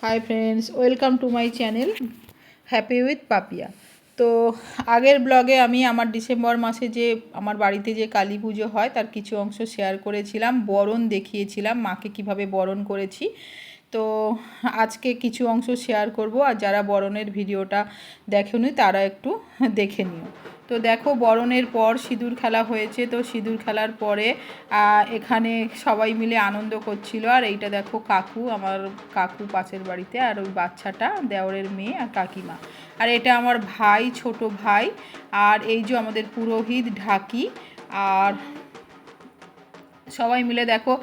High friends, welcome to my channel happy with Papiya. তো আগের ব্লগে আমি আমার ডিসেম্বর মাসে যে আমার বাড়িতে যে কালী পুজো হয় তার কিছু অংশ শেয়ার করেছিলাম, বরণ দেখিয়েছিলাম, মাকে কিভাবে বরণ করেছি। তো আজকে কিছু অংশ শেয়ার করব, আর যারা বরণের ভিডিওটা দেখেনি তারা একটু দেখে নিও। তো দেখো, বরণের পর সিঁদুর খেলা হয়েছে। তো সিঁদুর খেলার পরে এখানে সবাই মিলে আনন্দ করছিল। আর এইটা দেখো কাকু, আমার কাকু পাশের বাড়িতে, আর ওই বাচ্চাটা দেওরের মেয়ে আর কাকিমা। আর এটা আমার ভাই, ছোট ভাই। আর এই যে আমাদের পুরোহিত ঢাকি। আর সবাই মিলে দেখো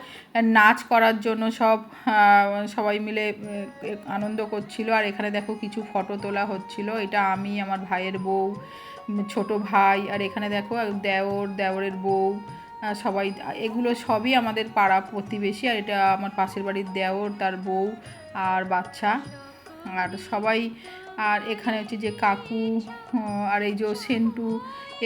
নাচ করার জন্য সবাই মিলে আনন্দ করছিল। আর এখানে দেখো কিছু ফটো তোলা হচ্ছিল। এটা আমি, আমার ভাইয়ের বউ, ছোট ভাই। আর এখানে দেখো দেওরের বউ, সবাই। এগুলো সবই আমাদের পাড়া প্রতিবেশী। আর এটা আমার পাশের বাড়ির দেওর, তার বউ আর বাচ্চা, আর সবাই। আর এখানে হচ্ছে যে কাকু, আর এই যে সেন্টু,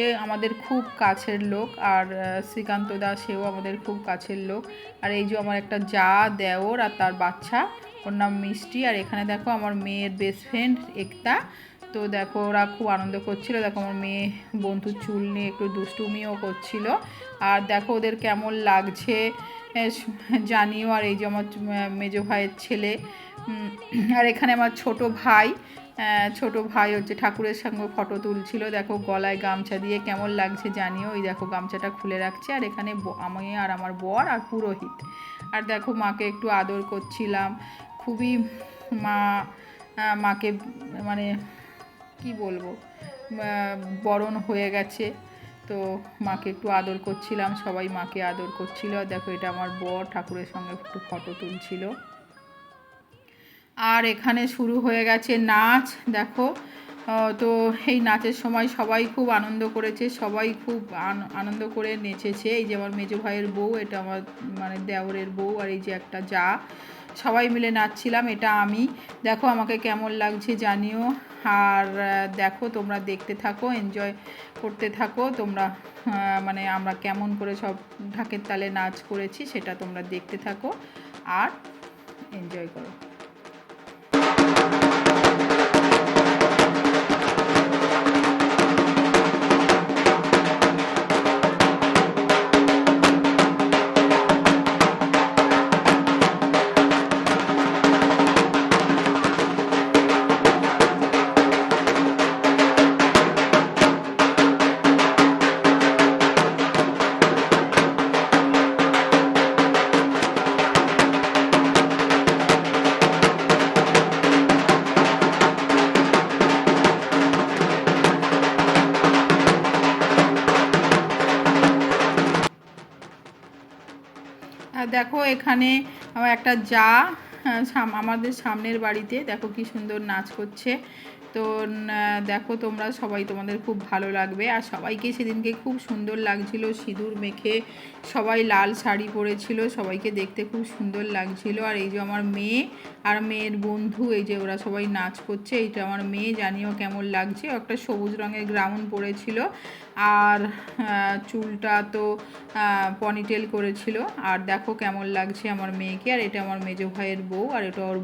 এ আমাদের খুব কাছের লোক। আর শ্রীকান্ত দাস, সেও আমাদের খুব কাছের লোক। আর এই যে আমার একটা জা, দেওর আর তার বাচ্চা, ওর নাম মিষ্টি। আর এখানে দেখো আমার মেয়ের বেস্ট ফ্রেন্ড একতা। তো দেখো ওরা খুব আনন্দ করছিল। দেখো আমার মেয়ে বন্ধুর চুল নিয়ে একটু দুষ্টুমিও করছিল। আর দেখো ওদের কেমন লাগছে জানিও। আর এই যে আমার মেজো ভাইয়ের ছেলে। আর এখানে আমার ছোট ভাই হচ্ছে ঠাকুরের সঙ্গে ফটো তুলছিল। দেখো গলায় গামছা দিয়ে কেমন লাগছে জানিও। ওই দেখো গামছাটা খুলে রাখছে। আর এখানে আমি আর আমার বর আর পুরোহিত। আর দেখো মাকে একটু আদর করছিলাম খুবই। মাকে মানে কি বলবো, বরণ হয়ে গেছে, তো মাকে একটু আদর করছিলাম, সবাই মাকে আদর করছিল। দেখো এটা আমার বর ঠাকুরের সঙ্গে একটু ফটো তুলছিল। আর এখানে শুরু হয়ে গেছে নাচ। দেখো, তো এই নাচের সময় সবাই খুব আনন্দ করেছে, সবাই খুব আনন্দ করে নেচেছে। এই যে আমার মেজো ভাইয়ের বউ, এটা আমার মানে দেওরের বউ। আর এই যে একটা জা, সবাই মিলে নাচছিলাম। এটা আমি। দেখো আমাকে কেমন লাগছে জানিও। আর দেখো তোমরা দেখতে থাকো, এনজয় করতে থাকো তোমরা। মানে আমরা কেমন করে সব ঢাকের তালে নাচ করেছি সেটা তোমরা দেখতে থাকো আর এনজয় করো। দেখো এখানে আমার একটা জা আমাদের সামনের বাড়িতে দেখো কি সুন্দর নাচ করছে। তো দেখো তোমরা সবাই, তোমাদের খুব ভালো লাগবে। আর সবাইকে সেদিনকে খুব সুন্দর লাগছিল, সিঁদুর মেখে সবাই লাল শাড়ি পরেছিল, সবাইকে দেখতে খুব সুন্দর লাগছিল। আর এই যে আমার মেয়ে আর মেয়ের বন্ধু, এই যে ওরা সবাই নাচ করছে। এইটা আমার মেয়ে, জানিও কেমন লাগছে। একটা সবুজ রঙের গ্রাউন পরেছিল, আর চুলটা তো পনিটেল করেছিল। আর দেখো কেমন লাগছে আমার মেয়েকে। আর এটা আমার মেজো ভাইয়ের বউ, আর এটা ওর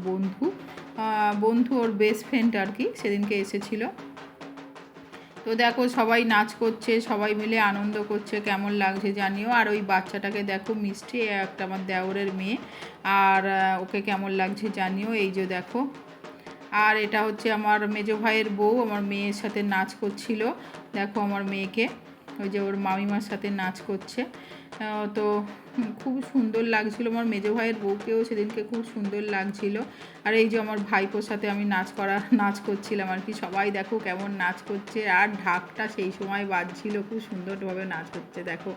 বন্ধু ওর বেস্ট ফ্রেন্ড আর কি, সেদিনকে এসেছিল। তো দেখো সবাই নাচ করছে, সবাই মিলে আনন্দ করছে, কেমন লাগছে জানিও। আর ওই বাচ্চাটাকে দেখো, মিষ্টি, একটা আমার দেওরের মেয়ে। আর ওকে কেমন লাগছে জানিও। এই যে দেখো। আর এটা হচ্ছে আমার মেজো ভাইয়ের বউ, আমার মেয়ের সাথে নাচ করছিল। দেখো আমার মেয়েকে, ওই যে ওর মামিমার সাথে নাচ করছে। তো খুব সুন্দর লাগছিল। আমার মেজো ভাইয়ের বউকেও সেদিনকে খুব সুন্দর লাগছিল। আর এই যে আমার ভাইপোর সাথে আমি নাচ করছিলাম আর কি। সবাই দেখো কেমন নাচ করছে। আর ঢাকটা সেই সময় বাজছিল, খুব সুন্দরভাবে নাচ হচ্ছে দেখো।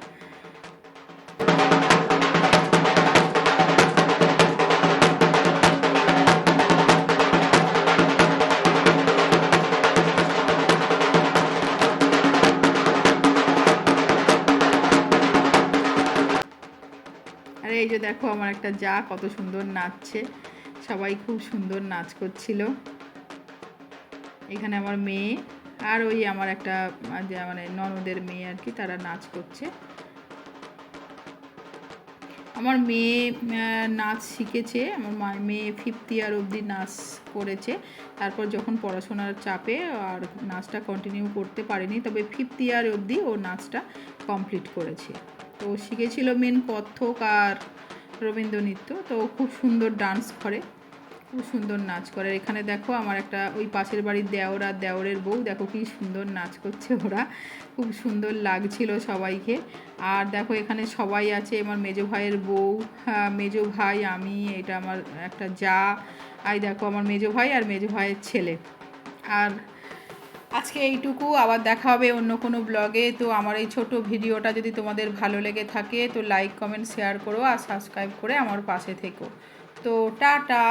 আর এই যে দেখো আমার একটা জা কত সুন্দর নাচছে, সবাই খুব সুন্দর নাচ করছিল। এখানে আমার মেয়ে আর ওই আমার একটা মানে ননদের মেয়ে আর কি, তারা নাচ করছে। আমার মেয়ে নাচ শিখেছে, আমার মেয়ে 5th ইয়ার অবধি নাচ করেছে। তারপর যখন পড়াশোনার চাপে আর নাচটা কন্টিনিউ করতে পারেনি, তবে 5th ইয়ার অবধি ও নাচটা কমপ্লিট করেছে। তো শিখেছিল মেন কত্থক আর রবীন্দ্র নৃত্য। তো খুব সুন্দর ডান্স করে, খুব সুন্দর নাচ করে। এখানে দেখো আমার একটা ওই পাশের বাড়ির দেওর আর দেওরের বউ, দেখো কি সুন্দর নাচ করছে ওরা, খুব সুন্দর লাগছিল সবাইকে। আর দেখো এখানে সবাই আছে, আমার মেজো ভাইয়ের বউ, মেজো ভাই, আমি, এটা আমার একটা যা, আর দেখো আমার মেজো ভাই আর মেজো ভাইয়ের ছেলে। আর আজকে এইটুকু, আবার দেখা হবে অন্য কোনো ব্লগে। তো আমার এই ছোট ভিডিওটা যদি তোমাদের ভালো লেগে থাকে তো লাইক কমেন্ট শেয়ার করো আর সাবস্ক্রাইব করে আমার পাশে থেকো। তো টাটা।